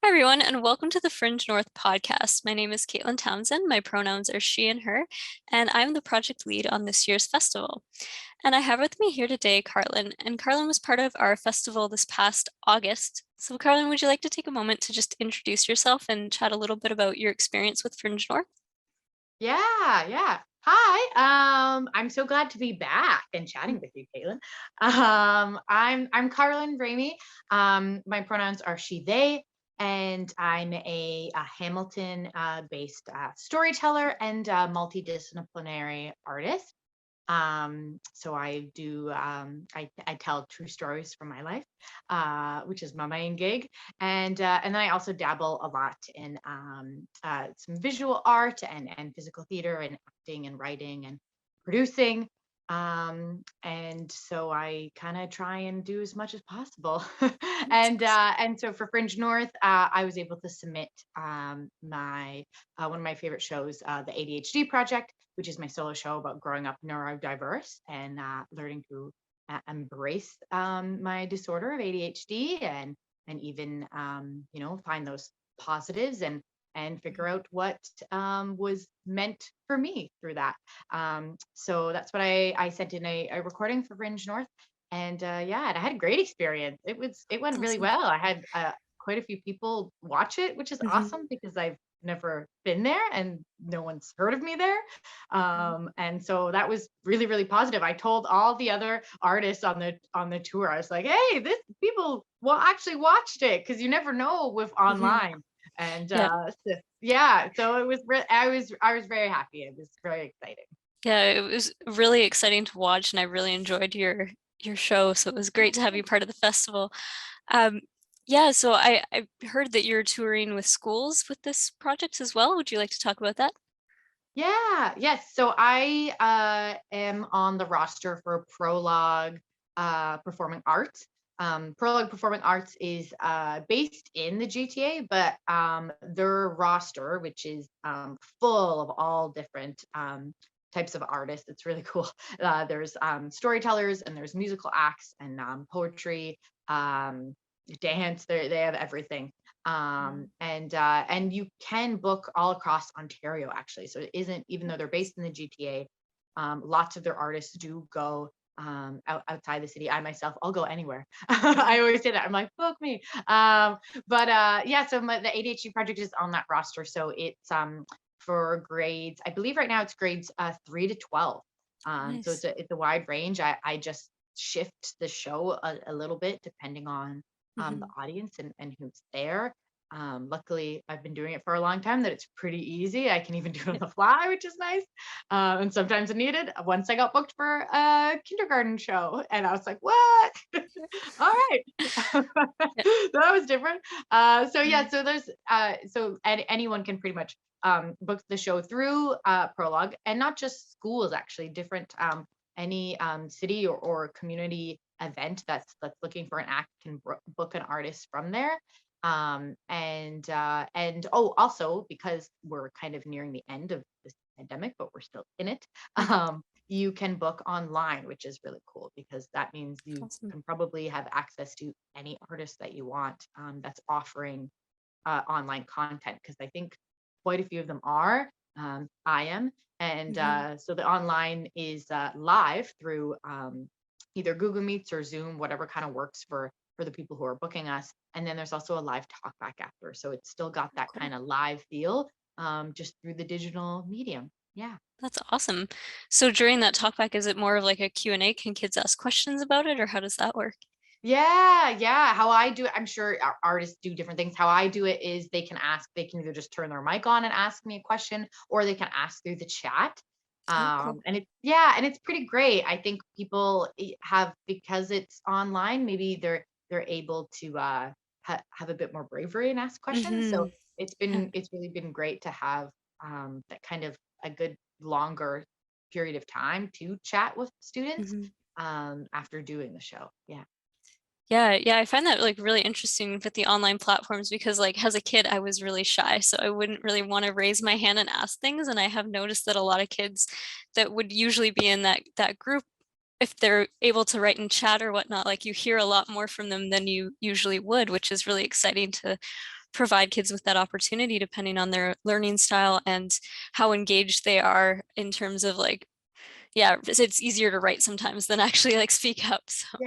Hi, everyone, and welcome to the Fringe North podcast. My name is Caitlin Townsend. My pronouns are she and her, and I'm the project lead on this year's festival. And I have with me here today Carlyn, and Carlyn was part of our festival this past August. So, Carlyn, would you like to take a moment to just introduce yourself and chat a little bit about your experience with Fringe North? Yeah. Hi. I'm so glad to be back and chatting with you, Caitlin. I'm Carlyn Rhamey. My pronouns are she, they, and I'm a Hamilton based storyteller and multidisciplinary artist. So I tell true stories from my life, which is my main gig. And then I also dabble a lot in some visual art and physical theater and acting and writing and producing. And so I kind of try and do as much as possible. And so for Fringe North, I was able to submit my one of my favorite shows, the ADHD Project, which is my solo show about growing up neurodiverse and learning to embrace my disorder of ADHD and even find those positives and figure out what was meant for me through that. So that's what I sent in a recording for Fringe North, and yeah, and I had a great experience. It went really Awesome. well. I had quite a few people watch it, which is Mhm. awesome because I've never been there and no one's heard of me there. And so that was really positive. I told all the other artists on the tour, I was like, hey, this people well actually watched it because you never know with Mhm. online. And Yeah, yeah, so I was very happy. It was very exciting. yeah, it was really exciting to watch, and I really enjoyed your show. So it was great to have you part of the festival. Um, yeah, so I heard that you're touring with schools with this project as well. Would you like to talk about that? Yeah, yes. So I am on the roster for Prologue Performing Arts. Prologue Performing Arts is based in the GTA, but their roster, which is full of all different types of artists, it's really cool. There's storytellers and there's musical acts and poetry, um, dance. They have everything. And you can book all across Ontario actually. So it isn't, even though they're based in the GTA, lots of their artists do go outside the city. I myself, I'll go anywhere. I always say that. I'm like, book me. But yeah, so the ADHD project is on that roster. So it's for grades, I believe right now it's grades 3 to 12. So Nice. it's a wide range. I just shift the show a little bit depending on the Mhm. audience and who's there. Luckily, I've been doing it for a long time that it's pretty easy. I can even do it on the fly, which is nice. And sometimes I needed. Once I got booked for a kindergarten show, and I was like, "What? All right." Yeah. That was different. So yeah, Mhm. so there's anyone can pretty much book the show through Prologue, and not just schools actually, different any city or community event that's looking for an act can book an artist from there. And oh, also because we're kind of nearing the end of this pandemic, but we're still in it. Mhm. You can book online, which is really cool because that means you Awesome. can probably have access to any artist that you want that's offering online content, because I think quite a few of them are. I am. And Mhm. so the online is live through either Google Meets or Zoom, whatever kind of works for the people who are booking us. And then there's also a live talk back after. So it's still got that Cool. kind of live feel, just through the digital medium. Yeah. That's awesome. So during that talkback, is it more of like a Q&A? Can kids ask questions about it, or how does that work? Yeah. How I do it, I'm sure artists do different things. How I do it is they can either just turn their mic on and ask me a question, or they can ask through the chat. Oh, cool. And it's pretty great. I think people have, because it's online, maybe they're able to have a bit more bravery and ask questions. So Hmm. Yeah. it's really been great to have that kind of a good longer period of time to chat with students Mhm. after doing the show. Yeah. Yeah, I find that like really interesting with the online platforms because like as a kid I was really shy, so I wouldn't really want to raise my hand and ask things. And I have noticed that a lot of kids that would usually be in that group, if they're able to write in chat or whatnot, like you hear a lot more from them than you usually would, which is really exciting to provide kids with that opportunity depending on their learning style and how engaged they are in terms of like, yeah, it's easier to write sometimes than actually like speak up. So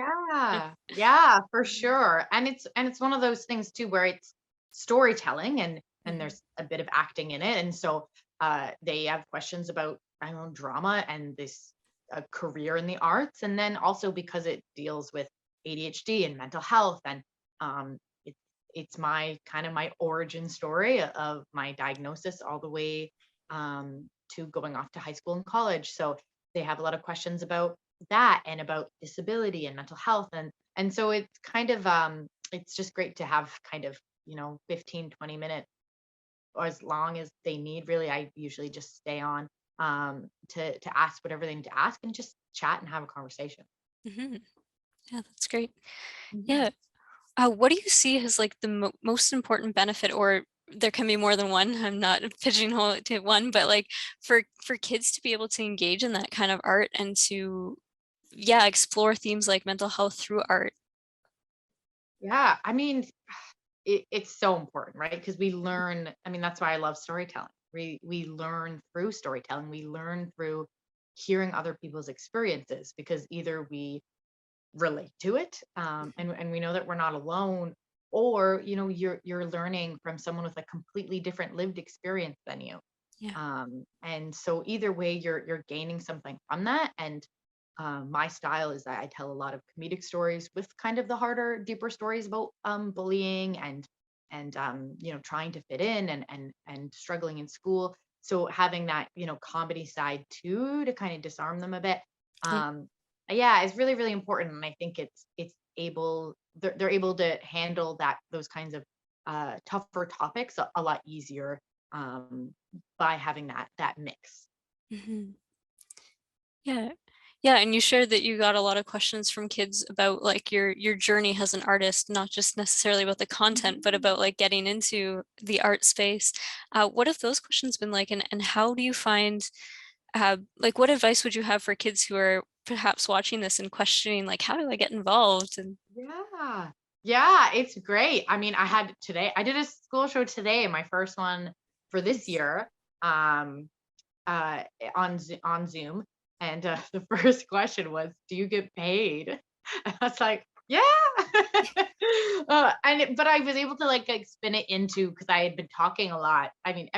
yeah. Yeah, yeah, for sure. And it's one of those things too where it's storytelling and Mhm. there's a bit of acting in it. And so they have questions about, I don't know, drama and this career in the arts. And then also because it deals with ADHD and mental health. And um it, it's my kind of my origin story of my diagnosis all the way to going off to high school and college. So they have a lot of questions about that and about disability and mental health. And so it's kind of it's just great to have kind of, 15-20 minutes, or as long as they need. Really, I usually just stay on to ask whatever they need to ask and just chat and have a conversation. Mhm. Yeah, that's great. Mhm. Yeah. What do you see as like the most important benefit, or there can be more than one? I'm not pigeonhole it to one, but like for kids to be able to engage in that kind of art and to, yeah, explore themes like mental health through art. Yeah, I mean, it's so important, right? Because we learn. I mean, that's why I love storytelling. We learn through storytelling. We learn through hearing other people's experiences, because either we relate to it, and we know that we're not alone, or you're learning from someone with a completely different lived experience than you. Yeah. And so either way, you're gaining something from that. And my style is that I tell a lot of comedic stories with kind of the harder, deeper stories about bullying and trying to fit in and struggling in school. So having that comedy side too, to kind of disarm them a bit. Yeah. um yeah, it's really really important. And I think it's able they're able to handle those kinds of tougher topics a lot easier, um by having that mix. Mhm. Yeah. Yeah, and you shared that you got a lot of questions from kids about like your journey as an artist, not just necessarily about the content, but Mhm. about like getting into the art space. What have those questions been like, and how do you find, like, what advice would you have for kids who are perhaps watching this and questioning, like, how do I get involved? And Yeah. Yeah, it's great. I mean, I did a school show today, my first one for this nice. year, um, on Zoom. And the first question was, "Do you get paid?" And I was like, "Yeah." But I was able to like spin it into, because I had been talking a lot. I mean,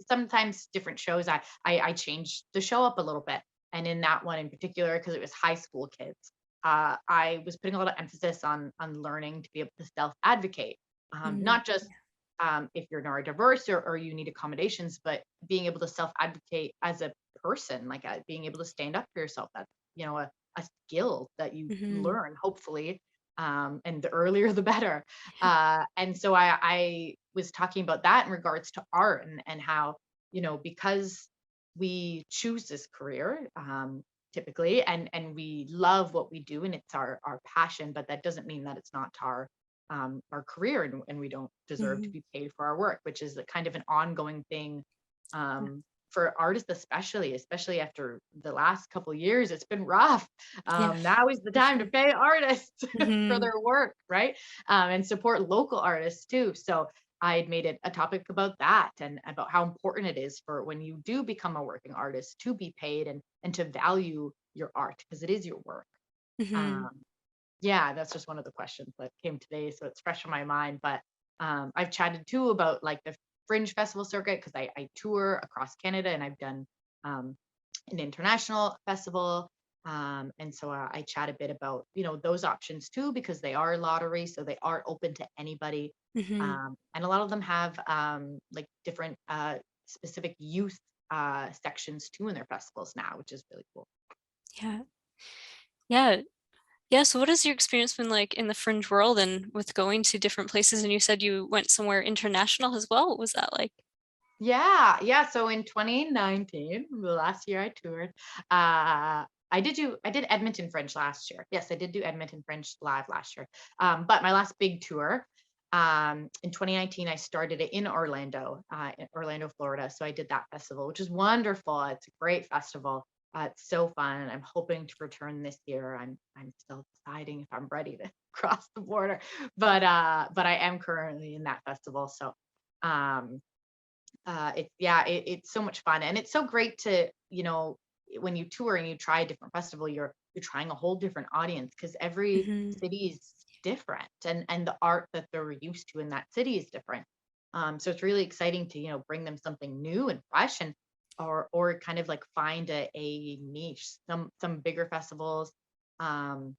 sometimes different shows, I changed the show up a little bit. And in that one in particular, because it was high school kids, I was putting a lot of emphasis on learning to be able to self advocate, Mhm. not just if you're neurodiverse or you need accommodations, but being able to self advocate as a person, like being able to stand up for yourself. That's a skill that you Mhm. learn, hopefully, and the earlier the better. And so I was talking about that in regards to art, and how because we choose this career, typically, and we love what we do, and it's our passion, but that doesn't mean that it's not our career, and we don't deserve to Mhm. be paid for our work, which is a kind of an ongoing thing, Yeah. for artists, especially after the last couple years. It's been rough. Yeah, Now is the for time to sure. pay artists for Mhm. their work, right? And support local artists too. So I had made it a topic about that, and about how important it is for when you do become a working artist to be paid, and to value your art, because it is your work. Mhm. Um, yeah, that's just one of the questions that came today, so it's fresh in my mind. But I've chatted too about like the Fringe festival circuit, because I tour across Canada, and I've done um, an international festival. And so I chat a bit about those options too, because they are lottery, so they are open to anybody. Mhm. And a lot of them have like different specific youth sections too in their festivals now, which is really cool. Yeah. Yeah. Yeah, so what has your experience been like in the fringe world and with going to different places? And you said you went somewhere international as well. What was that like? Yeah, yeah. So in 2019, the last year I toured, I did Edmonton Fringe last year. Yes, I did do Edmonton Fringe live last year. But my last big tour, in 2019, I started it in Orlando, Florida. So I did that festival, which is wonderful. It's a great festival. It's so fun, and I'm hoping to return this year. I'm still deciding if I'm ready to cross the border, but I am currently in that festival. So um it's so much fun, and it's so great to, when you tour and you try a different festival, you're trying a whole different audience, because every Hmm. city is different, and the art that they're used to in that city is different. So it's really exciting to, bring them something new and fresh, and or kind of like find a niche. Some bigger festivals, um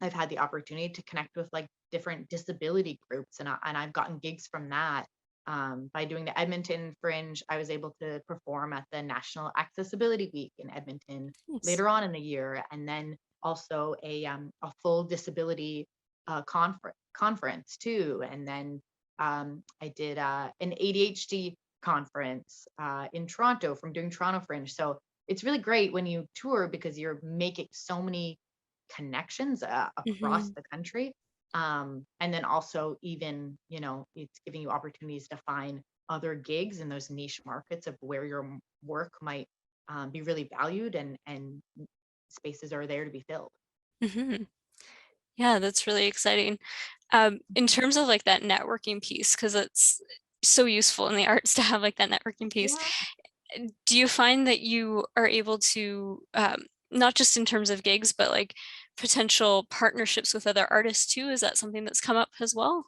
I've had the opportunity to connect with like different disability groups, and I've gotten gigs from that. By doing the Edmonton Fringe, I was able to perform at the National Accessibility Week in Edmonton Nice. later on in the year, and then also a full disability conference too. And then I did an ADHD conference in Toronto from doing Toronto Fringe. So it's really great when you tour, because you're making so many connections across Hmm. the country. And then also, even, it's giving you opportunities to find other gigs in those niche markets of where your work might be really valued, and spaces are there to be filled. Hmm. Yeah, that's really exciting. In terms of like that networking piece, because it's so useful in the arts to have like that networking piece. Yeah. Do you find that you are able to, not just in terms of gigs, but like potential partnerships with other artists too? Is that something that's come up as well?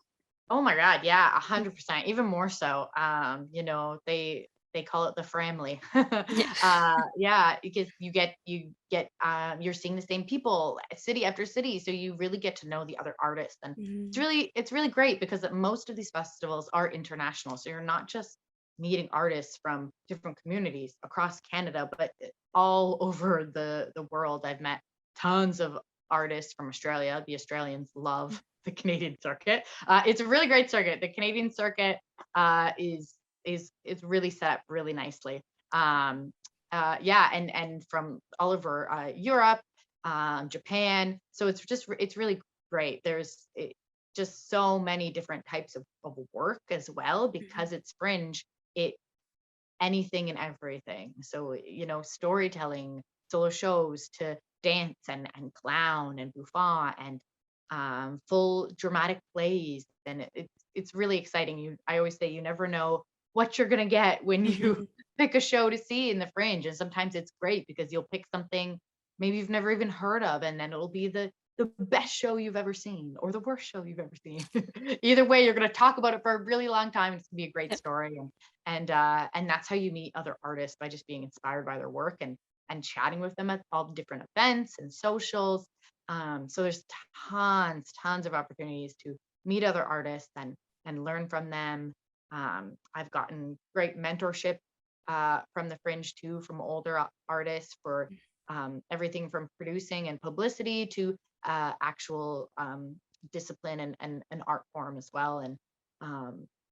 Oh my God, yeah, 100%, even more so. They call it the family. Yeah. Yeah, because you're seeing the same people city after city, so you really get to know the other artists, and Mhm. it's really great, because most of these festivals are international, so you're not just meeting artists from different communities across Canada, but all over the world. I've met tons of artists from Australia. The Australians love the Canadian circuit. It's a really great circuit. The Canadian circuit is really set up really nicely. Um, yeah, and from all over Europe, Japan. So it's really great. Just so many different types of work as well, Mhm. because it's Fringe. It anything and everything. So, storytelling, solo shows, to dance and clown and bouffant, and full dramatic plays. And it's really exciting. I always say you never know what you're gonna get when you Mhm. pick a show to see in the Fringe. And sometimes it's great, because you'll pick something maybe you've never even heard of, and then it'll be the best show you've ever seen, or the worst show you've ever seen. Either way, you're going to talk about it for a really long time. It's going to be a great Yep. story. And that's how you meet other artists, by just being inspired by their work, and chatting with them at all the different events and socials. So there's tons of opportunities to meet other artists, and learn from them. I've gotten great mentorship from the Fringe too, from older artists, for everything from producing and publicity to actual discipline, and an art form as well. And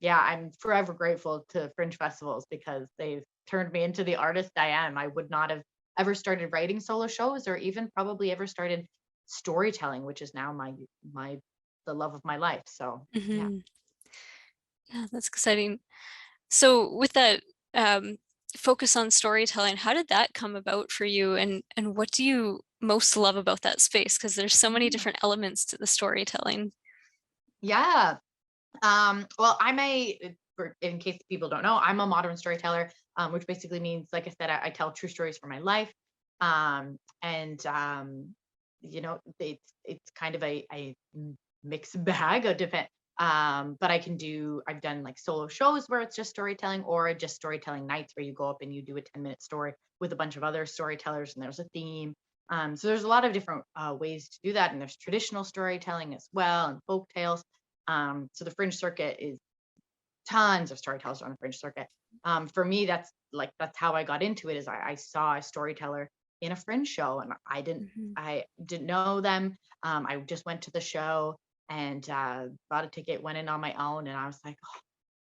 yeah, I'm forever grateful to Fringe festivals, because they've turned me into the artist I am. I would not have ever started writing solo shows, or even probably ever started storytelling, which is now my the love of my life. So yeah. Mhm. Yeah, that's exciting. So with that, um, focus on storytelling, how did that come about for you, and what do you most love about that space? Because there's so many Mhm. different elements to the storytelling. Yeah. Well, in case people don't know, I'm a modern storyteller, which basically means, like I said, I tell true stories from my life. And it's kind of a mixed bag of different. But I've done like solo shows where it's just storytelling, or just storytelling nights where you go up and you do a 10-minute story with a bunch of other storytellers, and there's a theme. So there's a lot of different ways to do that, and there's traditional storytelling as well, and folk tales. So the Fringe circuit is tons of storytellers on the Fringe circuit. For me, that's how I got into it. Is I saw a storyteller in a Fringe show, and Mhm. I didn't know them. I just went to the show, and bought a ticket, went in on my own, and I was like, "Oh,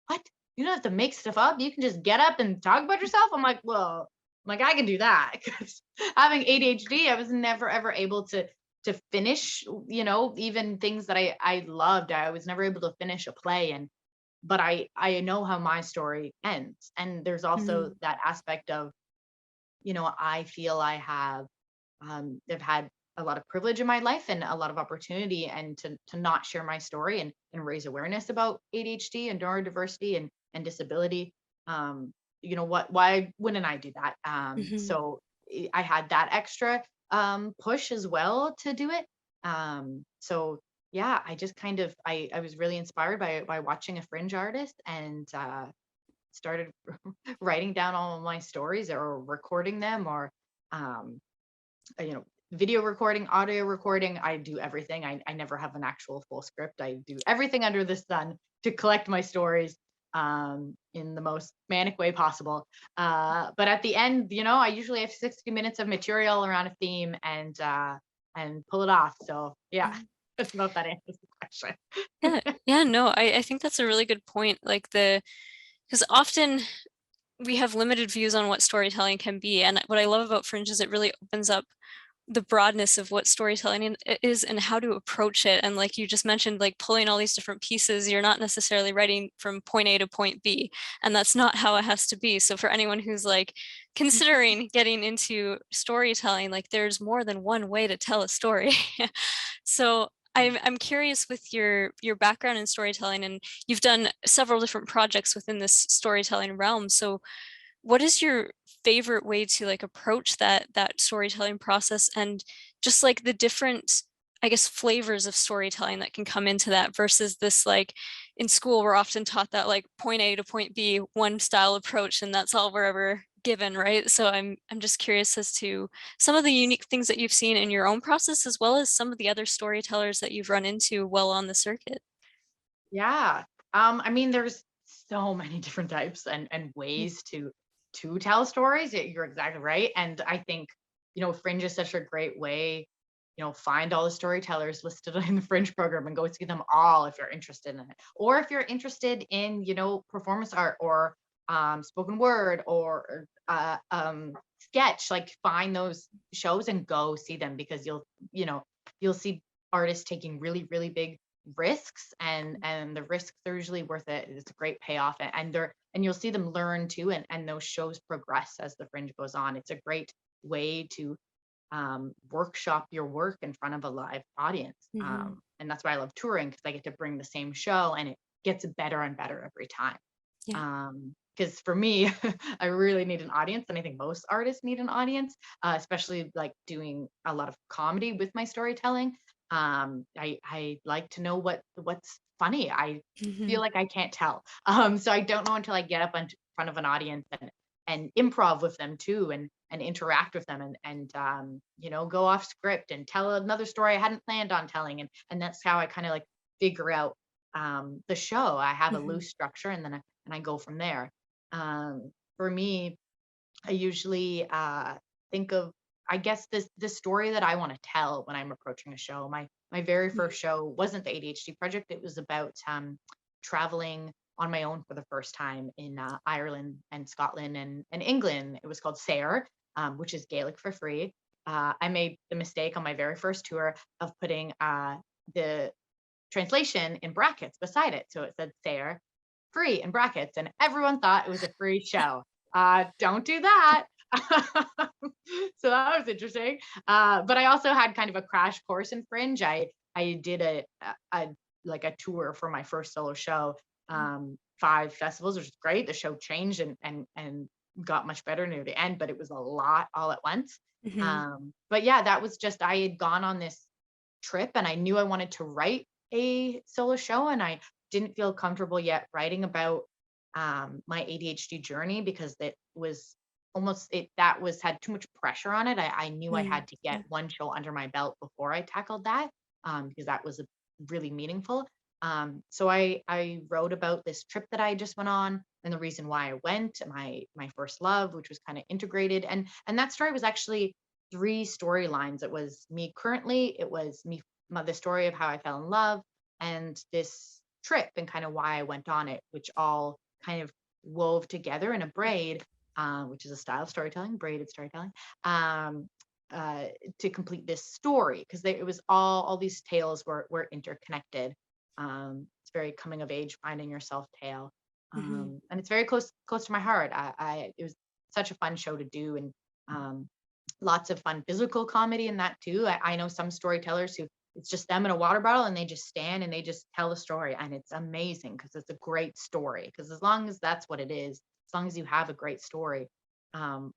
what? You don't have to make stuff up. You can just get up and talk about yourself." I'm like, "Well, I can do that," because having ADHD, I was never ever able to finish, even things that I loved. I was never able to finish a play, and but I know how my story ends. And there's also Mhm. that aspect of I feel I've had a lot of privilege in my life and a lot of opportunity, and to not share my story and raise awareness about ADHD and neurodiversity and disability. Um, why wouldn't I do that? Hmm. I had that extra push as well to do it. So yeah, I just kind of I was really inspired by watching a Fringe artist, and started writing down all of my stories or recording them, or um, video recording, audio recording. I do everything. I never have an actual full script. I do everything under the sun to collect my stories in the most manic way possible. But at the end, I usually have 60 minutes of material around a theme, and pull it off. So yeah, I don't know if that answers the question. Yeah, yeah, no, I think that's a really good point. Because often we have limited views on what storytelling can be. And what I love about Fringe is it really opens up the broadness of what storytelling is and how to approach it. And like you just mentioned, like pulling all these different pieces, you're not necessarily writing from point A to point B. And that's not how it has to be. So for anyone who's like considering getting into storytelling, like there's more than one way to tell a story. So I'm curious with your background in storytelling, and you've done several different projects within this storytelling realm. So what is your favorite way to like approach that storytelling process, and just like the different, I guess, flavors of storytelling that can come into that versus this, like in school we're often taught that like point A to point B, one style approach, and that's all we're ever given, right? So I'm just curious as to some of the unique things that you've seen in your own process, as well as some of the other storytellers that you've run into while on the circuit. Yeah. I mean, there's so many different types and ways to tell stories. You're exactly right. And I think, Fringe is such a great way, find all the storytellers listed in the Fringe program and go see them all if you're interested in it. Or if you're interested in, performance art, or spoken word, or sketch, like find those shows and go see them, because you'll see artists taking really, really big risks, and the risks are usually worth it. It's a great payoff, and you'll see them learn too, and those shows progress as the Fringe goes on. It's a great way to workshop your work in front of a live audience. Hmm. And that's why I love touring, because I get to bring the same show and it gets better and better every time. Yeah. Because for me, I really need an audience, and I think most artists need an audience, especially like doing a lot of comedy with my storytelling. I like to know what's funny. I feel Hmm. like I can't tell, so I don't know until I get up in front of an audience and improv with them too, and interact with them, and go off script and tell another story I hadn't planned on telling, and that's how I kind of like figure out the show. I have a Hmm. loose structure, and I go from there. For me, I usually think of, I guess, this story that I want to tell when I'm approaching a show. My very first show wasn't the ADHD Project. It was about traveling on my own for the first time in Ireland and Scotland and England. It was called SARE, which is Gaelic for free. I made the mistake on my very first tour of putting the translation in brackets beside it. So it said SARE free in brackets, and everyone thought it was a free show. Don't do that. So that was interesting. But I also had kind of a crash course in Fringe. I did a like a tour for my first solo show, 5 festivals, which is great. The show changed and got much better near the end, but it was a lot all at once. Hmm. But yeah, that was just, I had gone on this trip and I knew I wanted to write a solo show, and I didn't feel comfortable yet writing about my ADHD journey, because it was almost it that was had too much pressure on it. I knew I Hmm. had to get one show under my belt before I tackled that, because that was really meaningful. So I wrote about this trip that I just went on, and the reason why I went, my first love, which was kind of integrated, and that story was actually 3 storylines. It was me currently, it was me, the story of how I fell in love, and this trip and kind of why I went on it, which all kind of wove together in a braid, which is a style of storytelling, braided storytelling, um, uh, to complete this story, because it was all these tales were interconnected. It's very coming of age, finding yourself tale, Hmm. and it's very close to my heart. It was such a fun show to do, and Lots of fun physical comedy in that too. I know some storytellers who it's just them in a water bottle and they just stand and they just tell a story, and it's amazing because it's a great story. Because as long as that's what it is, as long as you have a great story,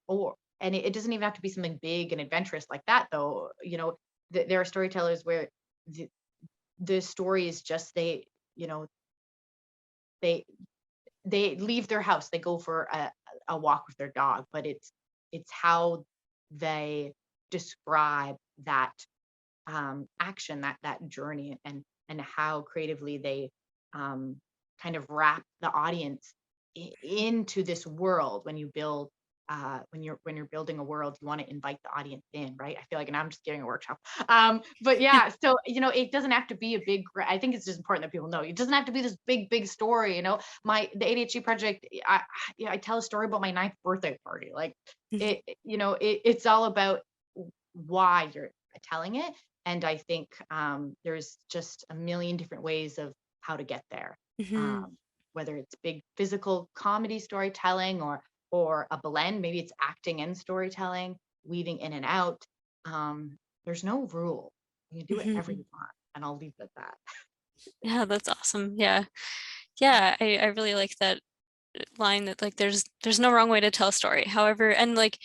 or and it doesn't even have to be something big and adventurous like that, though. There are storytellers where the, the story is just you know, they they leave their house, they go for a walk with their dog, but it's how they describe that action, that journey, and how creatively they kind of wrap the audience into this world. When you build when you're building a world, you want to invite the audience in, right? I feel like, and I'm just giving a workshop. But yeah, so it doesn't have to be a big, I think it's just important that people know it doesn't have to be this big story. The ADHD project, I tell a story about my ninth birthday party. Like it's all about why you're telling it. And I think there's just a million different ways of how to get there. Mhm. Whether it's big physical comedy storytelling, or a blend, maybe it's acting and storytelling, weaving in and out. There's no rule. You can do whatever Mhm. you want, and I'll leave it at that. Yeah, that's awesome. Yeah. Yeah, I really like that line that like there's no wrong way to tell a story. However, and like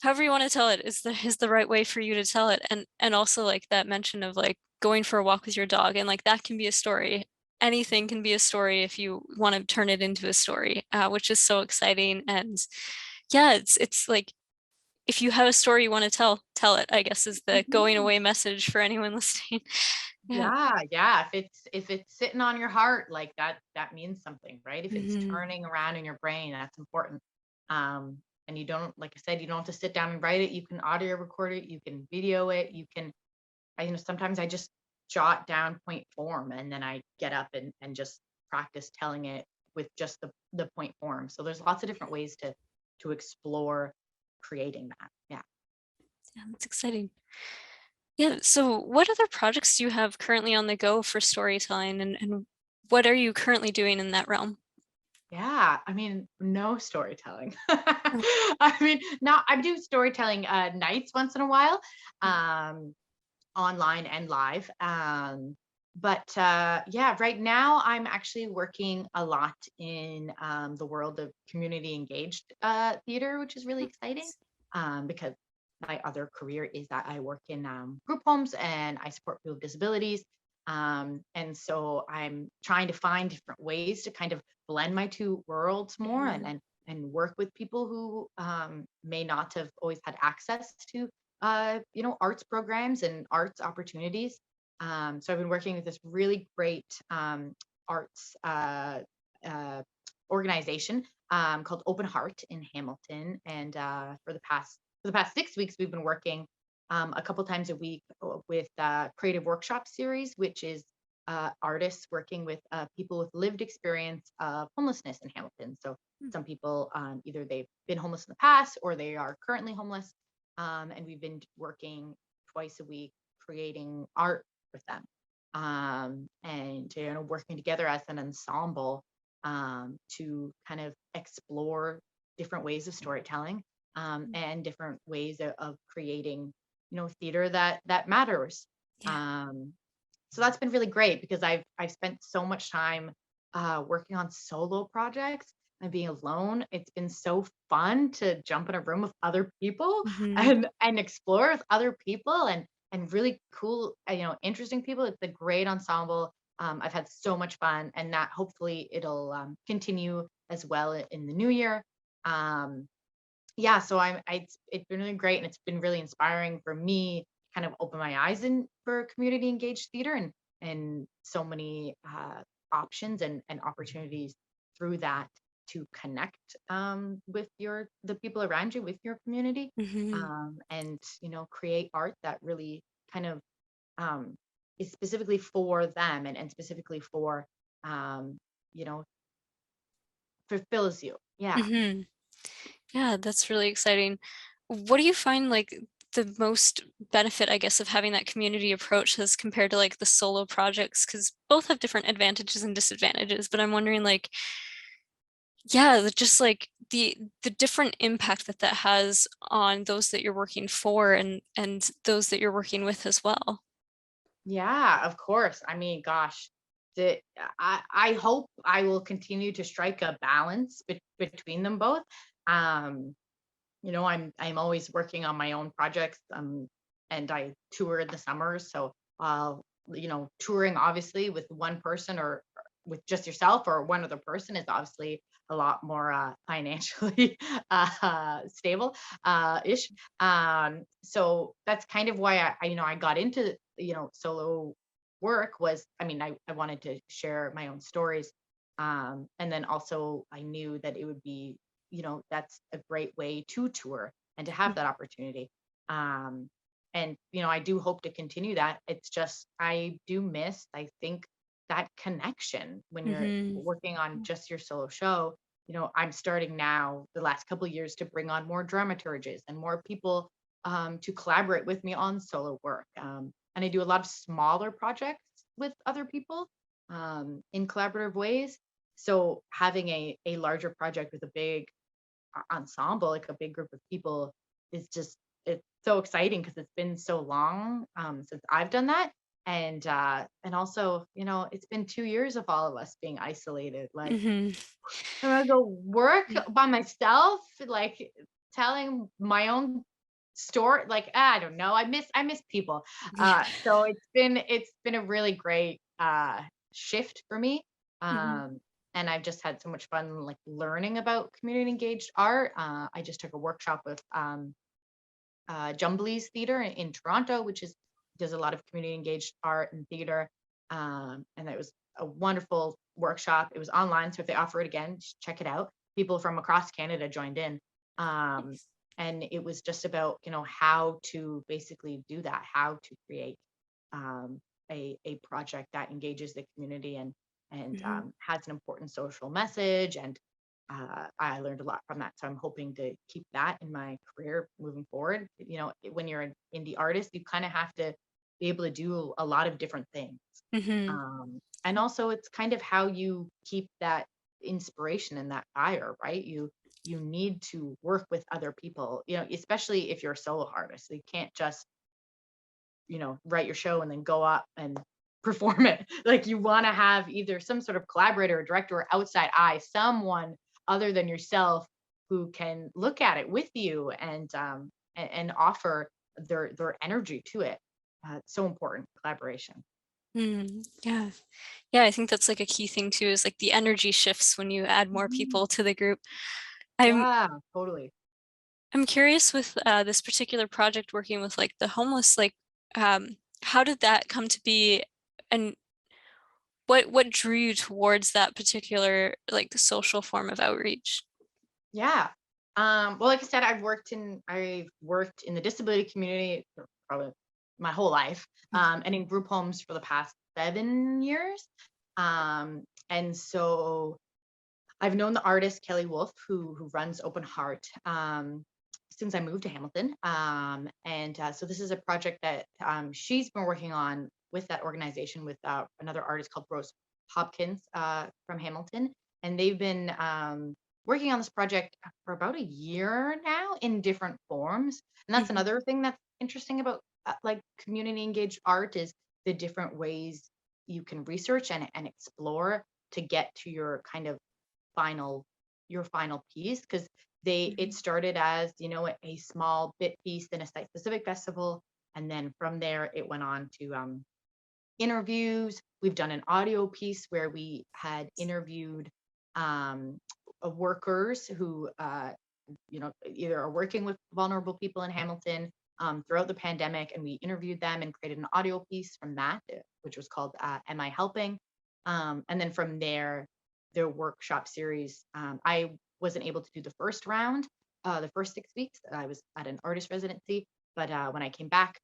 however you want to tell it is the right way for you to tell it. And also like that mention of like going for a walk with your dog, and like that can be a story. Anything can be a story if you want to turn it into a story, which is so exciting. And yeah, it's like if you have a story you want to tell it, I guess, is the going Mhm. away message for anyone listening. Yeah. Yeah. If it's sitting on your heart, like that means something, right? If it's Hmm. turning around in your brain, that's important. And you don't, like I said, you don't have to sit down and write it. You can audio record it, you can video it, you can. Sometimes I just jot down point form, and then I get up and just practice telling it with just the point form. So there's lots of different ways to explore creating that. Yeah. Yeah, that's exciting. Yeah, so what other projects do you have currently on the go for storytelling, and what are you currently doing in that realm? Yeah, I mean, no storytelling. Oh, Now I do storytelling nights once in a while, mhm. um, online and live. But yeah, right now I'm actually working a lot in the world of community engaged theater, which is really Oh, exciting, nice. because my other career is that I work in group homes and I support people with disabilities. And so I'm trying to find different ways to kind of blend my two worlds more, and Mhm. and work with people who may not have always had access to arts programs and arts opportunities. So I've been working with this really great arts uh, organization called Open Heart in Hamilton, and for the past 6 weeks, we've been working a couple times a week with creative workshop series, which is artists working with people with lived experience of homelessness in Hamilton. So Mm. some people, either they've been homeless in the past or they are currently homeless, and we've been working twice a week creating art with them, and working together as an ensemble, to kind of explore different ways of storytelling, and different ways of creating theater that matters. Yeah. um, so that's been really great because I've spent so much time working on solo projects and being alone. It's been so fun to jump in a room with other people Mhm. and explore with other people, and really cool, interesting people. It's a great ensemble. I've had so much fun, and that hopefully it'll continue as well in the new year. Um, yeah, so it's been really great, and it's been really inspiring for me, kind of open my eyes in for community engaged theater, and so many options and opportunities through that to connect with the people around you, with your community, Mhm. and create art that really kind of um, is specifically for them, and specifically for um, you know fulfills you. Yeah. Mhm. Yeah, that's really exciting. What do you find like the most benefit, I guess, of having that community approach as compared to like the solo projects? Because both have different advantages and disadvantages, but I'm wondering like yeah, just like the different impact that that has on those that you're working for and those that you're working with as well. Yeah, of course. I mean, gosh, the I hope I will continue to strike a balance between them both. Um, I'm always working on my own projects, and I tour in the summers. So, touring obviously with one person or with just yourself or one other person is obviously a lot more financially stable ish. So that's kind of why I got into solo work. Was I mean I wanted to share my own stories, and then also I knew that it would be, that's a great way to tour and to have that opportunity. Um, and I do hope to continue that. It's just I do miss, I think, that connection when you're Mm-hmm. working on just your solo show. I'm starting now the last couple of years to bring on more dramaturges and more people to collaborate with me on solo work. And I do a lot of smaller projects with other people in collaborative ways. So having a larger project with a big ensemble, like a big group of people, is just it's so exciting because it's been so long since I've done that. And also, it's been 2 years of all of us being isolated. Like, Mm-hmm. I'm gonna go work by myself, like telling my own story. Like, I don't know. I miss people. Yeah. So it's been a really great shift for me. Mm-hmm. And I've just had so much fun like learning about community engaged art. I just took a workshop with Jumbly's Theater in Toronto, which does a lot of community engaged art and theater. And it was a wonderful workshop. It was online, so if they offer it again, check it out. People from across Canada joined in. Um, and it was just about, how to basically do that, how to create um, a project that engages the community and Mm-hmm. has an important social message. And I learned a lot from that. So I'm hoping to keep that in my career moving forward. When you're an indie artist, you kind of have to be able to do a lot of different things. Mm-hmm. And also it's kind of how you keep that inspiration and that fire, right? You need to work with other people, especially if you're a solo artist. You can't just, write your show and then go up and perform it. Like, you want to have either some sort of collaborator or director or outside eye, someone other than yourself who can look at it with you and offer their energy to it. It's so important, collaboration. Mm, yeah. Yeah, I think that's like a key thing too, is like the energy shifts when you add more Mhm. people to the group. I'm Yeah, totally. I'm curious with this particular project working with like the homeless, like how did that come to be and what drew you towards that particular like social form of outreach? Yeah. Well, like I said, I've worked in the disability community for probably my whole life, and in group homes for the past 7 years. And so I've known the artist Kelly Wolf, who runs Open Heart, since I moved to Hamilton. And so this is a project that she's been working on with that organization with another artist called Rose Hopkins from Hamilton, and they've been working on this project for about a year now in different forms. And that's Mhm, another thing that's interesting about like community engaged art is the different ways you can research and explore to get to your kind of final your final piece, because it mhm, started as a small bit piece in a site specific festival, and then from there it went on to interviews. We've done an audio piece where we had interviewed um, workers who either are working with vulnerable people in Hamilton throughout the pandemic, and we interviewed them and created an audio piece from that, which was called "Am I Helping?" And then from there, their workshop series. I wasn't able to do the first round, the first 6 weeks. I was at an artist residency, but when I came back,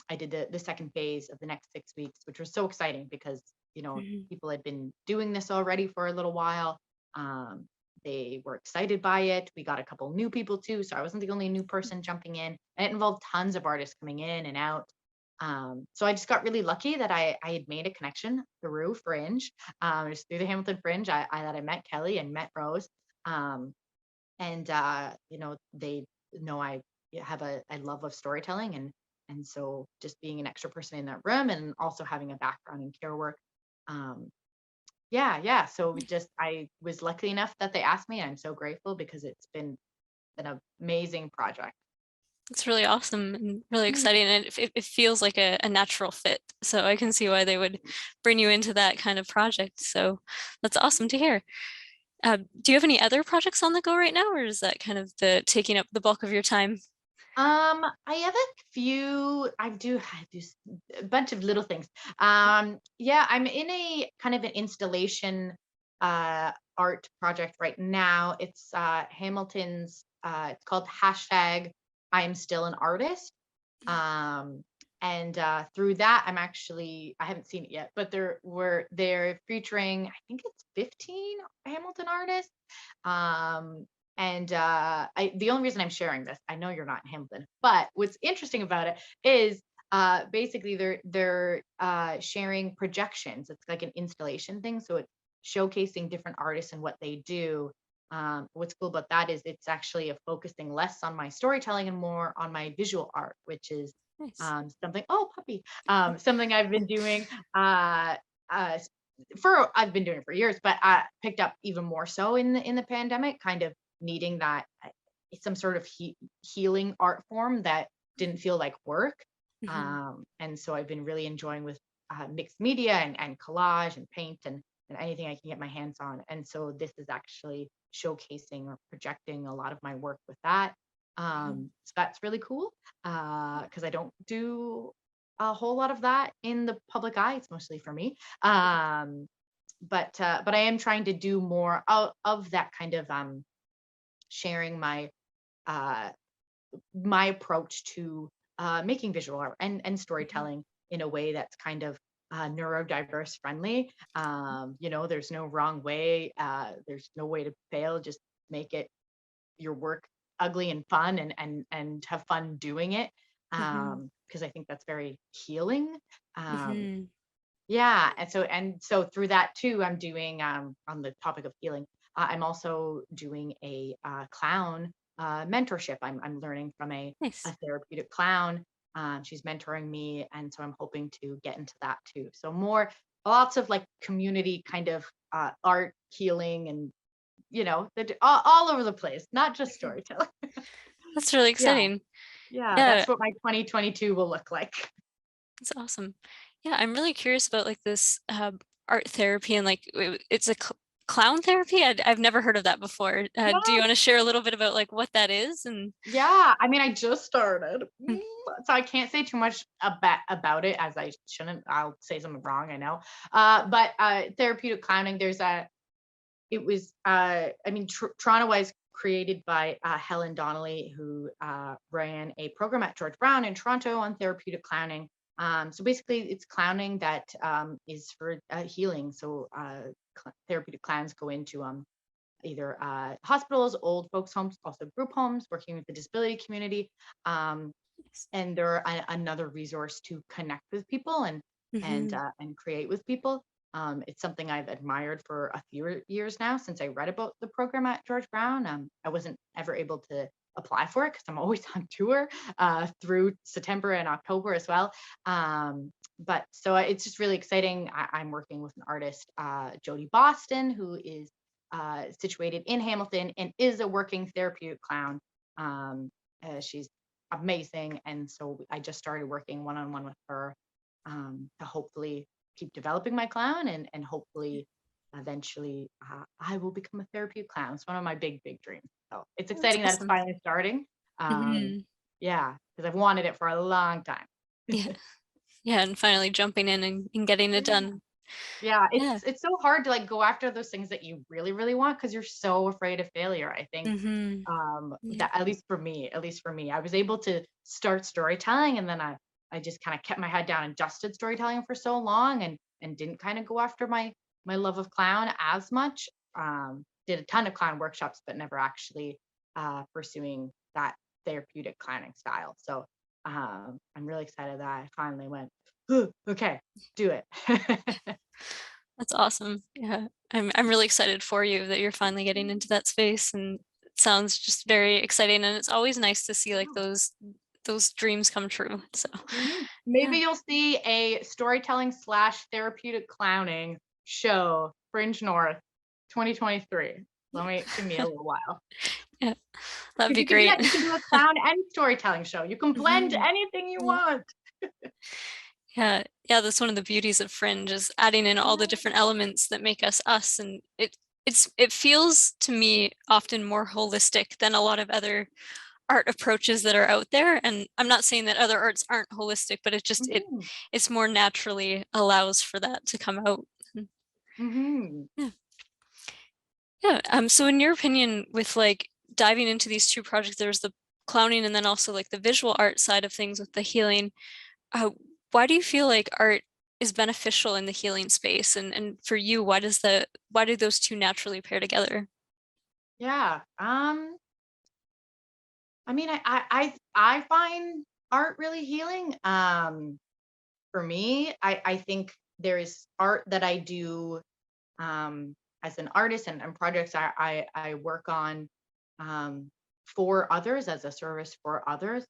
I did the second phase of the next 6 weeks, which was so exciting because mhm, people had been doing this already for a little while. Um, they were excited by it. We got a couple new people too, so I wasn't the only new person jumping in, and it involved tons of artists coming in and out. So I just got really lucky that I had made a connection through Fringe, just through the Hamilton Fringe. That I met Kelly and met Rose, um, and they know I have a love of storytelling, and so just being an extra person in that room, and also having a background in care work. Um, yeah. So I was lucky enough that they asked me, and I'm so grateful because it's been an amazing project. It's really awesome and really Mm. exciting, and it feels like a natural fit. So I can see why they would bring you into that kind of project. So that's awesome to hear. Do you have any other projects on the go right now, or is that kind of the taking up the bulk of your time? I have a few. I do a bunch of little things. Yeah, I'm in a kind of an installation art project right now. It's Hamilton's. It's called hashtag I am still an artist. Um, and through that, I haven't seen it yet, but they're featuring, I think it's 15 Hamilton artists. Um, and the only reason I'm sharing this, I know you're not in Hamilton, but what's interesting about it is basically they're sharing projections. It's like an installation thing, so it's showcasing different artists and what they do. What's cool about that is it's actually focusing less on my storytelling and more on my visual art, which is Nice. something. Oh, puppy! Something I've been doing. Uh, I've been doing it for years, but I picked up even more so in the pandemic, kind of needing that some sort of healing art form that didn't feel like work. Mhm. And so I've been really enjoying with mixed media and collage and paint and anything I can get my hands on. And so this is actually showcasing or projecting a lot of my work with that. Mhm. So that's really cool because I don't do a whole lot of that in the public eye. It's mostly for me. But I am trying to do more of that kind of sharing uh, my approach to making visual art and Mhm. storytelling in a way that's kind of neurodiverse friendly. There's no wrong way. There's no way to fail. Just make it your work ugly and fun and have fun doing it. Mhm. Because I think that's very healing. Um, Mhm. yeah, and so through that too, I'm doing on the topic of healing. I'm also doing a clown mentorship. I'm learning from a Nice. therapeutic clown. She's mentoring me, and so I'm hoping to get into that too. So more, lots of like community kind of art healing, and all over the place, not just Mhm. storytelling. That's really Yeah, exciting. yeah, Yeah, that's what my 2022 will look like. that's awesome. Yeah, I'm really curious about like this art therapy and like it's a clown therapy. I've never heard of that before. Do you Yeah. want to share a little bit about like what that is? And Yeah, I mean, I just started, Mm. so I can't say too much about it as I shouldn't. I'll say something wrong, I know. But therapeutic clowning, it was, I mean, Toronto was created by Helen Donnelly, who ran a program at George Brown in Toronto on therapeutic clowning. So basically, it's clowning that is for healing. So therapeutic clowns go into either hospitals, old folks' homes, also group homes, working with the disability community. Um, and they're another resource to connect with people Mm-hmm. and create with people. It's something I've admired for a few years now since I read about the program at George Brown. I wasn't ever able to apply for it because I'm always on tour through September and October as well. But so it's just really exciting. I'm working with an artist, Jodie Boston, who is situated in Hamilton and is a working therapeutic clown. She's amazing. And so I just started working one on one with her to hopefully keep developing my clown and hopefully eventually I will become a therapeutic clown. It's one of my big, big dreams. So it's That's exciting that it's awesome. finally starting. Um, Hmm. yeah, because I've wanted it for a long time. Yeah. Yeah. And finally jumping in and getting it Yeah. done. Yeah, Yeah. it's so hard to like go after those things that you really, really want because you're so afraid of failure. I think Hmm. Yeah. that at least for me, I was able to start storytelling and then I just kind of kept my head down and just did storytelling for so long and didn't kind of go after my love of clown as much. Did a ton of clown workshops, but never actually pursuing that therapeutic clowning style. So I'm really excited that I finally went, okay, do it. That's awesome. Yeah. I'm really excited for you that you're finally getting into that space, and it sounds just very exciting, and it's always nice to see like those dreams come true. So Maybe yeah. you'll see a storytelling / therapeutic clowning show, Fringe North 2023. Give me a little while. Yeah. That'd Because be great. you can do a clown and storytelling show. You can blend Mhm. anything you Yeah. want. Yeah, yeah, that's one of the beauties of Fringe is adding in all the Yeah. different elements that make us us, and it feels to me often more holistic than a lot of other art approaches that are out there. And I'm not saying that other arts aren't holistic, but Mhm. it's more naturally allows for that to come out. Mm. Mhm. Yeah. Yeah. So in your opinion, with like diving into these two projects, there's the clowning and then also like the visual art side of things with the healing. Uh, why do you feel like art is beneficial in the healing space? And for you, why do those two naturally pair together? Yeah. I mean, I find art really healing. For me, I think there is art that I do as an artist and projects I work on um, for others as a service for others,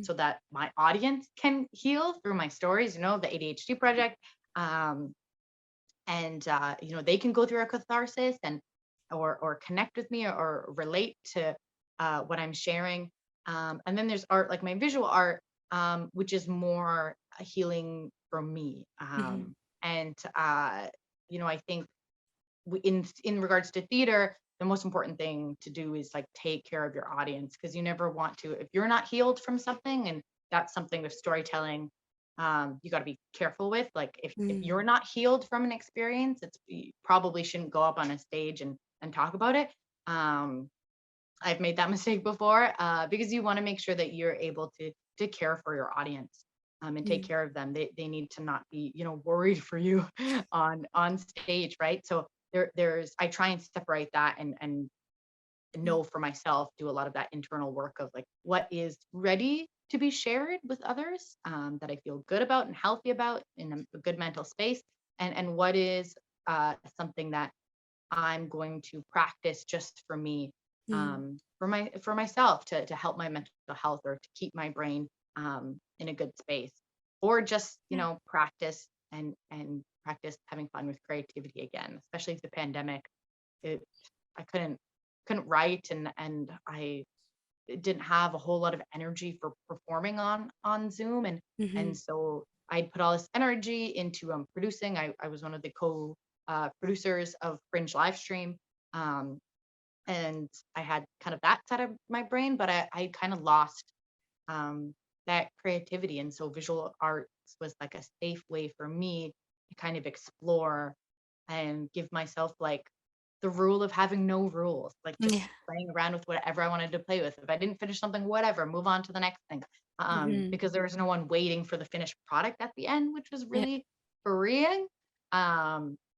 so that my audience can heal through my stories. The ADHD Project, um, and they can go through a catharsis and or connect with me or relate to what I'm sharing. And then there's art like my visual art, which is more healing for me. Mhm. And I think in regards to theater, the most important thing to do is like take care of your audience, because you never want to, if you're not healed from something, and that's something with storytelling, you got to be careful with. Like if Mm. you're not healed from an experience, you probably shouldn't go up on a stage and talk about it. um I've made that mistake before, because you want to make sure that you're able to care for your audience, and take Mm. care of them. They need to not be, worried for you on stage, right? So there's I try and separate that and Mm. know for myself, do a lot of that internal work of like what is ready to be shared with others, that I feel good about and healthy about in a good mental space, and what is something that I'm going to practice just for me, Mm. for myself to help my mental health or to keep my brain in a good space, or just Yeah. practice and practice having fun with creativity again, especially the pandemic. It I couldn't write, and I didn't have a whole lot of energy for performing on Zoom, and Mhm. so I put all this energy into producing. I was one of the co producers of Fringe live stream, um, and I had kind of that side of my brain, but I kind of lost that creativity, and so visual arts was like a safe way for me to kind of explore and give myself like the rule of having no rules, like just Yeah. playing around with whatever I wanted to play with. If I didn't finish something, whatever, move on to the next thing. Mhm. Because there was no one waiting for the finished product at the end, which was Yeah. really freeing.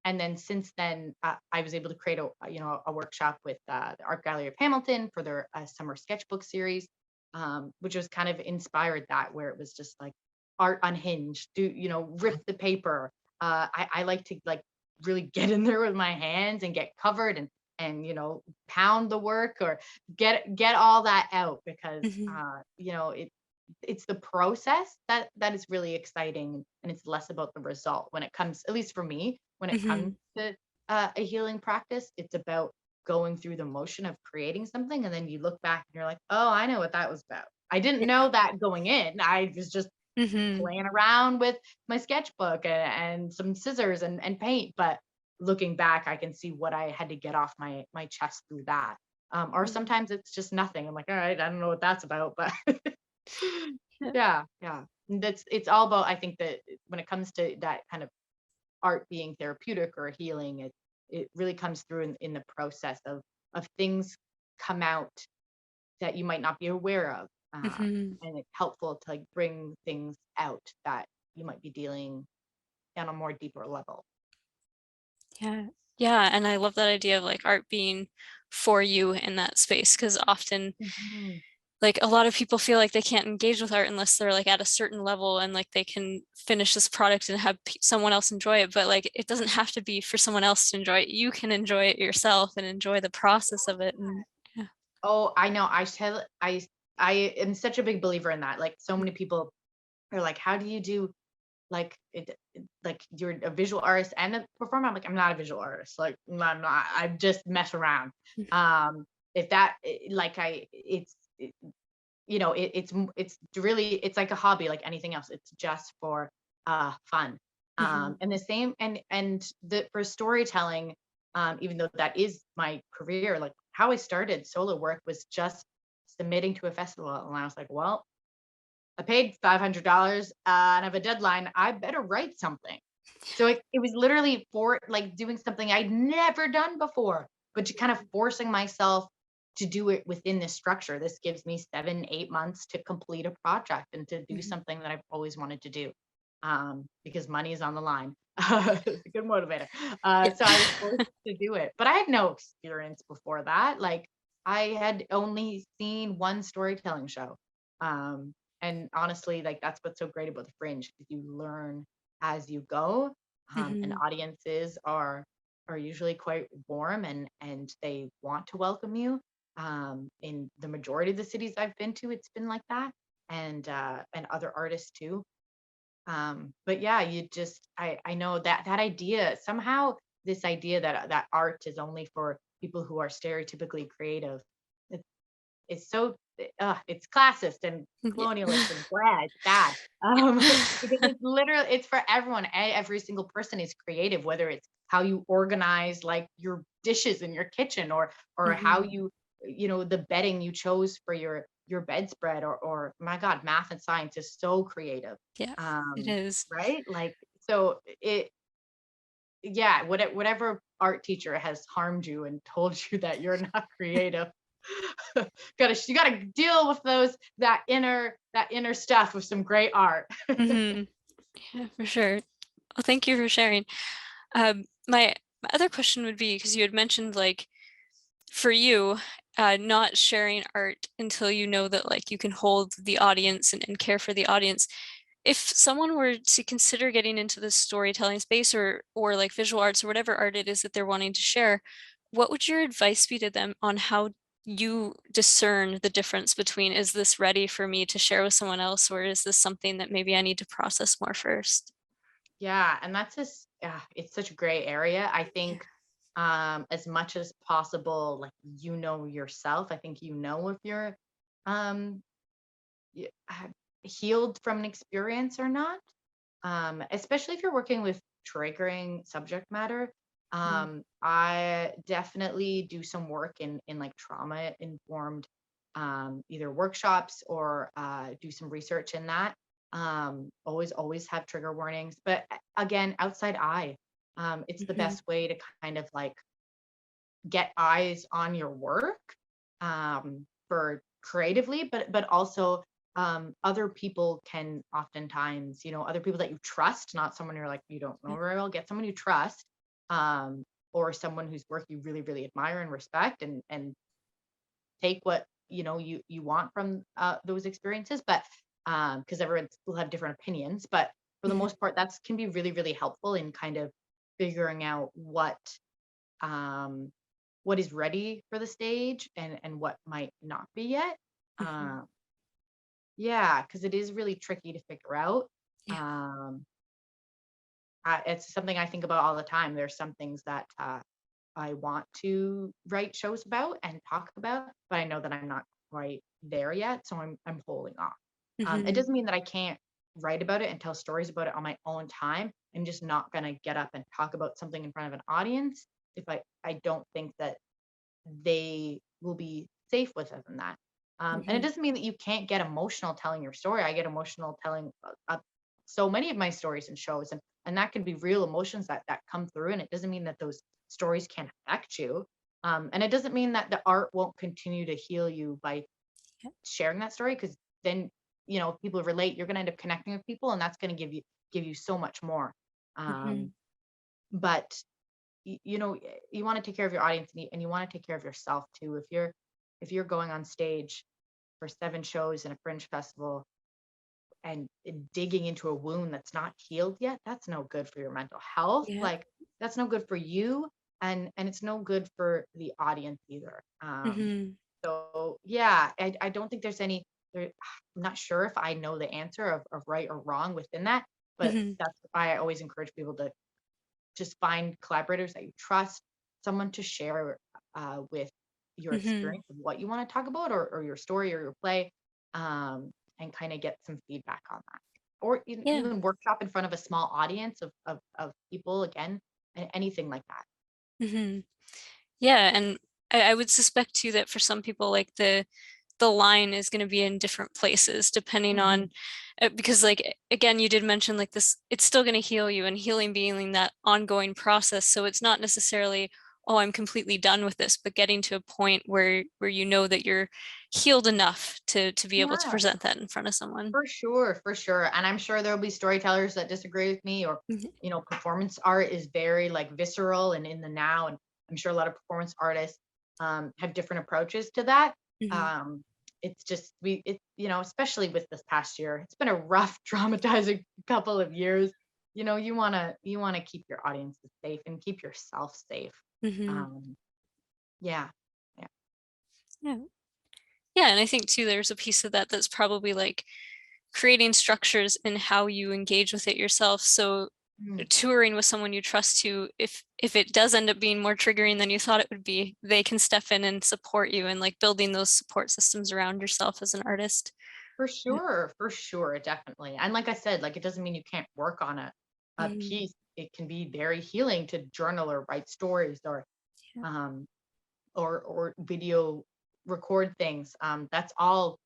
And then since then, I was able to create a workshop with the Art Gallery of Hamilton for their summer sketchbook series, which was kind of inspired that, where it was just like art unhinged, rip the paper. I like to like really get in there with my hands and get covered and pound the work or get all that out, because Mhm. it's the process that is really exciting, and it's less about the result when it comes, at least for me, when it comes Mhm. to a healing practice. It's about going through the motion of creating something, and then you look back and you're like, oh, I know what that was about. I didn't Yeah. know that going in. I was just Mhm. playing around with my sketchbook and some scissors and paint. But looking back, I can see what I had to get off my chest through that. Or Mhm. sometimes it's just nothing. I'm like, all right, I don't know what that's about, but Yeah. yeah, yeah. It's all about, I think that when it comes to that kind of art being therapeutic or healing, it really comes through in the process of things come out that you might not be aware of. Mhm. And it's helpful to like bring things out that you might be dealing on a more deeper level. Yeah. Yeah, and I love that idea of like art being for you in that space, because often Mhm. like a lot of people feel like they can't engage with art unless they're like at a certain level and like they can finish this product and have someone else enjoy it. But like it doesn't have to be for someone else to enjoy it. You can enjoy it yourself and enjoy the process of it. And yeah. Oh, I know. I am such a big believer in that. Like so many people are like, how do you do like like you're a visual artist and a performer? I'm like, I'm not a visual artist. Like I'm not. I just mess around. If that like I it's it's really it's like a hobby like anything else. It's just for fun. Mhm. And the same and the for storytelling, even though that is my career, like how I started solo work was just submitting to a festival, and I was like, well, I paid $500 and I have a deadline. I better write something. So it was literally for like doing something I'd never done before, but to kind of forcing myself to do it within this structure. This gives me 7, 8 months to complete a project and to do Mhm. something that I've always wanted to do, because money is on the line. It's a good motivator. Yeah. So I was forced to do it, but I had no experience before that. Like I had only seen one storytelling show. Um, and honestly, like that's what's so great about the Fringe, because you learn as you go. And Mhm. audiences are usually quite warm, and they want to welcome you. In the majority of the cities I've been to, it's been like that, and other artists too. But yeah, you just I know that that idea somehow, this idea that art is only for people who are stereotypically creative. It's so it's classist and Yeah. colonialist and bad. It's bad. Because it's literally it's for everyone. Every single person is creative, whether it's how you organize like your dishes in your kitchen, or how Mhm. you the bedding you chose for your bedspread, or my God, math and science is so creative. Yeah, it Um, is. right? Like so it yeah, whatever art teacher has harmed you and told you that you're not creative, you gotta deal with that inner stuff with some great art. Mhm. Yeah, for sure. Well, thank you for sharing. My other question would be, because you had mentioned like for you, not sharing art until you know that like you can hold the audience and care for the audience. If someone were to consider getting into the storytelling space or like visual arts or whatever art it is that they're wanting to share, what would your advice be to them on how you discern the difference between, is this ready for me to share with someone else, or is this something that maybe I need to process more first? Yeah, and that's just yeah, it's such a gray area. I Yeah. think as much as possible, like yourself. I think if you're um healed from an experience or not. Especially if you're working with triggering subject matter. Mhm. I definitely do some work in like trauma informed, either workshops or do some research in that. Always have trigger warnings, but again, outside eye, it's the Mhm. best way to kind of like get eyes on your work, for creatively, but also other people can oftentimes, other people that you trust, not someone you're like you don't know Mm. very well, get someone you trust, um, or someone whose work you really, really admire and respect, and take what you want from those experiences. But because everyone will have different opinions, but for the Mhm. most part, that can be really, really helpful in kind of figuring out um, what is ready for the stage, and what might not be yet. Mhm. Um, yeah, because it is really tricky to figure out. Yeah. Um, it's something I think about all the time. There's some things that I want to write shows about and talk about, but I know that I'm not quite there yet, so I'm holding off. It Mhm. doesn't mean that I can't write about it and tell stories about it on my own time. I'm just not gonna get up and talk about something in front of an audience if I don't think that they will be safe with us in that. And it Mhm. doesn't mean that you can't get emotional telling your story. I get emotional telling so many of my stories and shows, and that can be real emotions that come through. And it doesn't mean that those stories can't affect you. And it doesn't mean that the art won't continue to heal you by Yeah. sharing that story, because then if people relate, you're going to end up connecting with people, and that's going to give you so much more. Um, Mhm. but you want to take care of your audience, and you want to take care of yourself too. If you're going on stage for 7 shows in a Fringe festival and digging into a wound that's not healed yet, that's no good for your mental health. Yeah. Like that's no good for you, and it's no good for the audience either. Hmm. So yeah, I don't think there's any there, I'm not sure if I know the answer of right or wrong within that, but Hmm. that's why I always encourage people to just find collaborators that you trust, someone to share with your Hmm. experience of what you want to talk about, or your story or your play, and kind of get some feedback on that. Or Yeah. even workshop in front of a small audience of people again, anything like that. Hmm. Yeah, and I would suspect too that for some people, like the line is going to be in different places depending Mhm. on because like again you did mention like this it's still going to heal you and healing being that ongoing process, so it's not necessarily, oh, I'm completely done with this, but getting to a point where you know that you're healed enough to be able to Yeah. present that in front of someone. For sure, for sure. And I'm sure there'll be storytellers that disagree with me, or, Mhm. performance art is very like visceral and in the now. And I'm sure a lot of performance artists have different approaches to that. Mhm. Um, it's just especially with this past year, it's been a rough, traumatizing couple of years. You wanna keep your audiences safe and keep yourself safe. Mhm. Um, yeah, yeah. Yeah. Yeah, and I think too there's a piece of that that's probably like creating structures in how you engage with it yourself. So Mm. touring with someone you trust, to if it does end up being more triggering than you thought it would be, they can step in and support you, and like building those support systems around yourself as an artist. Yeah. For sure, definitely. And like I said, like it doesn't mean you can't work on a Mhm. piece. It can be very healing to journal or write stories, Yeah. um or video record things. That's all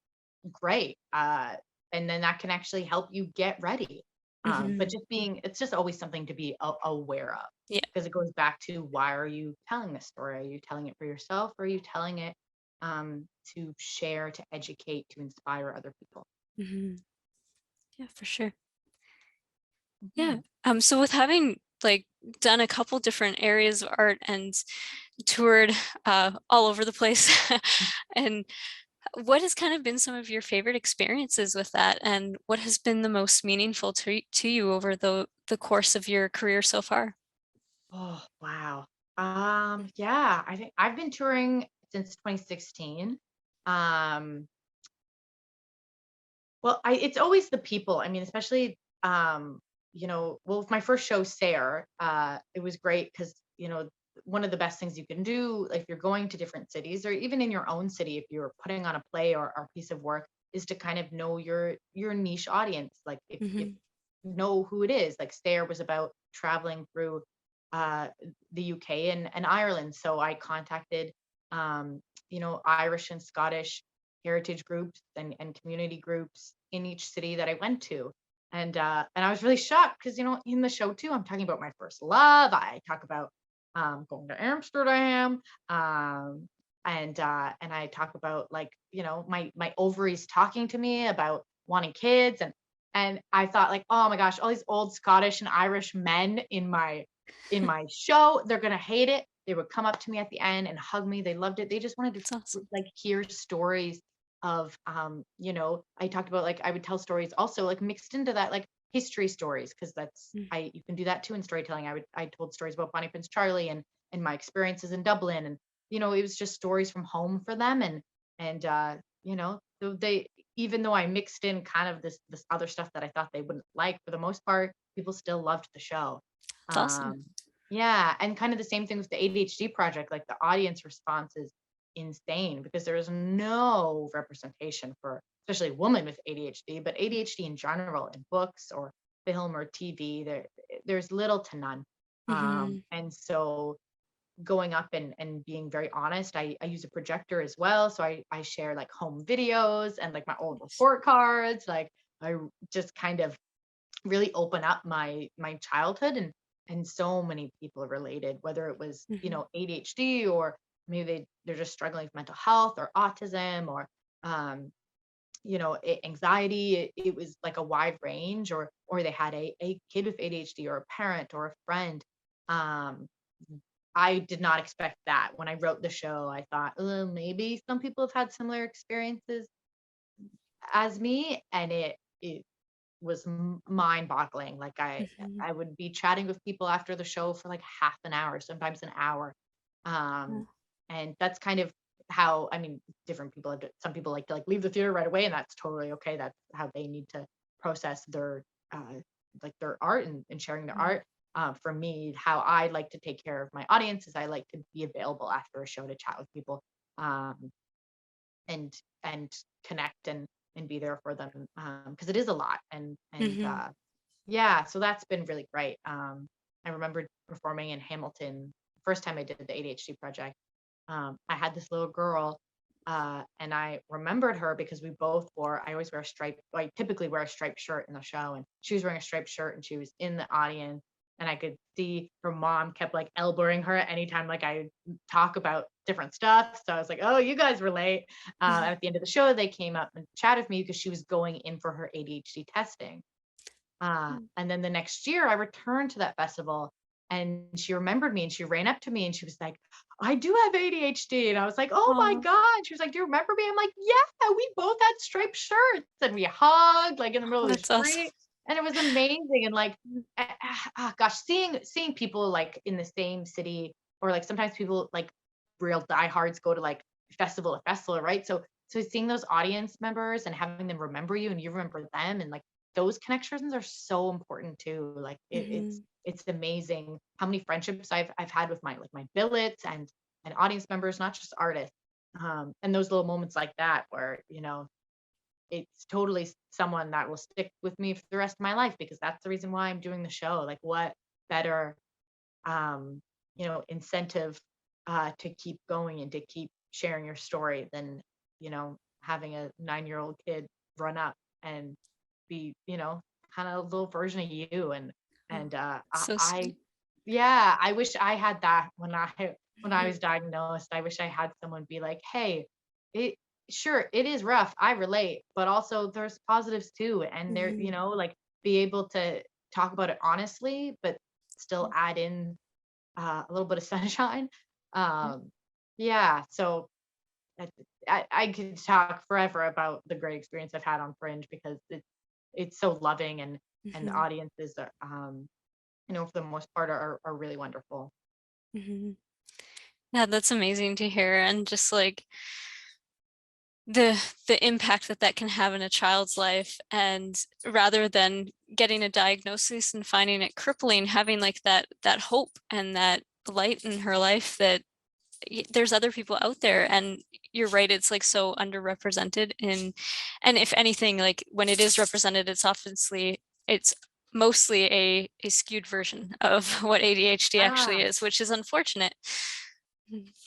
great. And then that can actually help you get ready. But Mhm. it's just always something to be aware of, Yeah. because it goes back to, why are you telling this story? Are you telling it for yourself, or are you telling it to share, to educate, to inspire other people? Mhm. Yeah, for sure. Yeah. Mhm. So with having like done a couple different areas of art and toured all over the place, and what has kind of been some of your favorite experiences with that, and what has been the most meaningful to you over the course of your career so far? Oh, wow. Yeah, I think I've been touring since 2016. Um, well, it's always the people. I mean, especially well, with my first show, Sayre, it was great because, one of the best things you can do, like if you're going to different cities, or even in your own city, if you're putting on a play or piece of work, is to kind of know your niche audience. Like if Hmm. know who it is. Like Stair was about traveling through uh, the UK and Ireland. So I contacted, Irish and Scottish heritage groups and community groups in each city that I went to. And I was really shocked because, in the show too, I'm talking about my first love. I talk about going to Amsterdam. And I talk about, like, my ovaries talking to me about wanting kids. And I thought, like, oh my gosh, all these old Scottish and Irish men in my show, they're gonna hate it. They would come up to me at the end and hug me. They loved it. They just wanted to That's awesome. like hear stories of I talked about, like, I would tell stories also, like, mixed into that, like history stories, because that's Mm. I you can do that too in storytelling. I told stories about Bonnie Prince Charlie and my experiences in Dublin, and it was just stories from home for them. And so they, even though I mixed in kind of this other stuff that I thought they wouldn't like, for the most part, people still loved the show. That's awesome. Um, yeah, and kind of the same thing with the ADHD project. Like, the audience response is insane because there is no representation for, especially women with ADHD, but ADHD in general, in books or film or TV. There's little to none. Hmm. And so, going up and being very honest, I use a projector as well. So I share, like, home videos and, like, my old report cards. Like, just kind of really open up my childhood, and so many people related, whether it was, Hmm. ADHD, or maybe they're just struggling with mental health or autism, or um anxiety. It was like a wide range, or they had a kid with ADHD, or a parent, or a friend. um I did not expect that when I wrote the show. I thought, maybe some people have had similar experiences. as me, and it was mind-boggling. Like Mhm. I would be chatting with people after the show for like half an hour, sometimes an hour. Yeah. Um, and that's kind of how, I mean, different people some people like to like leave the theater right away, and that's totally okay. That's how they need to process their like their art and sharing their Mhm. art. For me, how I like to take care of my audience is I like to be available after a show to chat with people. Um, and and connect and be there for them, because it is a lot. And Mhm. yeah, so that's been really great. I remember performing in Hamilton first time I did the ADHD project. I had this little girl, and I remembered her because we both wore, I always wear a striped, I typically wear a striped shirt in the show, and she was wearing a striped shirt and she was in the audience. And I could see her mom kept like elbowing her anytime like I talk about different stuff. So I was like, oh, you guys relate. Mhm. At the end of the show, they came up and chatted with me because she was going in for her ADHD testing. Mm. And then the next year, I returned to that festival, and she remembered me and she ran up to me and she was like, I do have ADHD. And I was like, oh my Aw, God. She was like, do you remember me? I'm like, yeah, we both had striped shirts and we hugged like in the middle of the that's awesome. street. And it was amazing. And like, gosh, seeing people like in the same city, or like sometimes people like real diehards go to like festival to festival, right? So seeing those audience members and having them remember you and you remember them, and like those connections are so important too. Like Mhm. it's amazing how many friendships I've had with my like my billets and audience members, not just artists. And those little moments like that where, it's totally someone that will stick with me for the rest of my life, because that's the reason why I'm doing the show. Like what better um, incentive to keep going and to keep sharing your story than, having a 9-year-old kid run up and be, kind of a little version of you. And Oh, and so I sweet. yeah, I wish I had that when I Mhm. was diagnosed. I wish I had someone be like, hey, it sure it is rough. I relate, but also there's positives too. And there, Mhm. like be able to talk about it honestly, but still Mm. add in a little bit of sunshine. Yeah. Um, yeah, so I, I could talk forever about the great experience I've had on Fringe, because it's so loving, and the Mhm. audiences are, for the most part are really wonderful. Mhm. Yeah, that's amazing to hear, and just like the impact that that can have in a child's life, and rather than getting a diagnosis and finding it crippling, having like that hope and that light in her life that there's other people out there. And you're right, it's like so underrepresented in, and if anything, like when it is represented, it's mostly a skewed version of what ADHD actually Ah, is, which is unfortunate.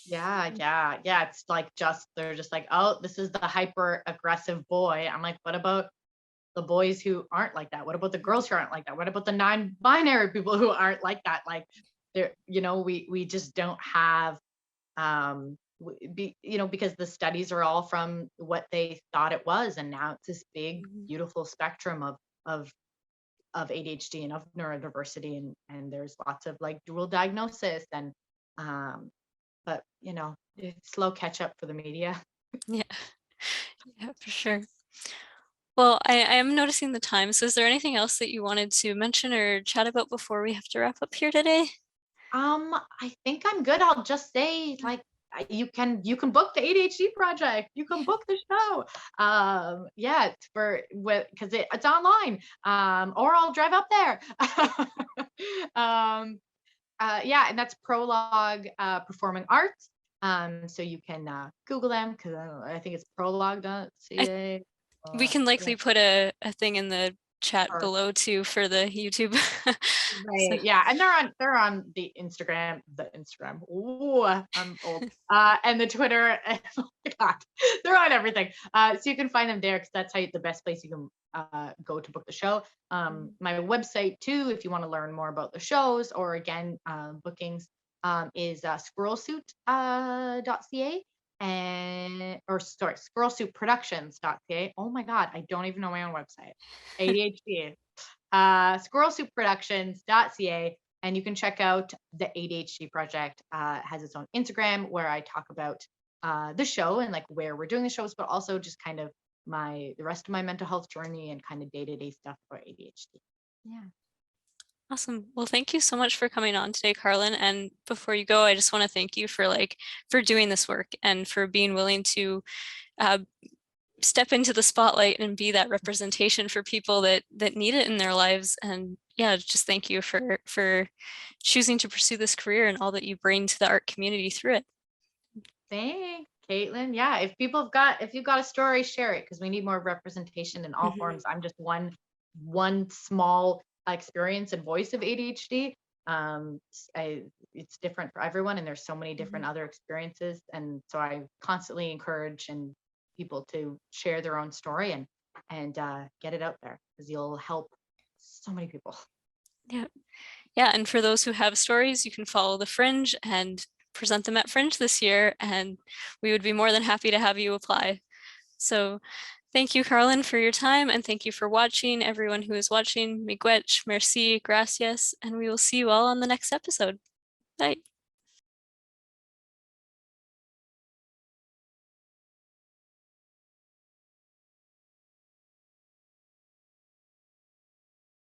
yeah, yeah, yeah. It's like they're just like, oh, this is the hyper aggressive boy. I'm like, what about the boys who aren't like that? What about the girls who aren't like that? What about the non-binary people who aren't like that? Like, there, we just don't have because the studies are all from what they thought it was, and now it's this big Mhm. beautiful spectrum of of ADHD and of neurodiversity, and there's lots of like dual diagnosis, and um but it's slow catch up for the media. Yeah, yeah, for sure. Well, I am noticing the time, so is there anything else that you wanted to mention or chat about before we have to wrap up here today? I think I'm good. I'll just say, like, you can book the ADHD project. You can Yeah. book the show. Yeah, it's because it's online. Or I'll drive up there. um, yeah, and that's Prologue Performing Arts. So you can Google them, because I think it's I prologue.ca. We can Yeah. likely put a thing in the chat below too for the YouTube. So, Right. Yeah. And they're on the Instagram. Ooh, I'm old. And the Twitter. Oh my God. They're on everything. So you can find them there, because that's the best place you can go to book the show. mhm, My website too, if you want to learn more about the shows, or again, bookings, is squirrelsuit.ca, and or sorry, squirrelsuitproductions.ca. Oh my God, I don't even know my own website. ADHD. Squirrelsuitproductions.ca, and you can check out the ADHD Project. Has its own Instagram where I talk about the show and like where we're doing the shows, but also just kind of the rest of my mental health journey and kind of day-to-day stuff for ADHD. Yeah. Awesome. Well, thank you so much for coming on today, Carlyn. And before you go, I just want to thank you for doing this work and for being willing to uh, step into the spotlight and be that representation for people that need it in their lives. And yeah, just thank you for choosing to pursue this career and all that you bring to the art community through it. Thanks, Caitlin. Yeah, if you've got a story, share it, because we need more representation in all forms. I'm just one small experience and voice of ADHD. It's different for everyone, and there's so many different other experiences, and so I constantly encourage people to share their own story and get it out there, because you'll help so many people. Yeah, and for those who have stories, you can follow the Fringe and present them at Fringe this year, and we would be more than happy to have you apply. So thank you, Carlyn, for your time, and thank you for watching. Everyone who is watching, miigwech, merci, gracias, and we will see you all on the next episode. Bye.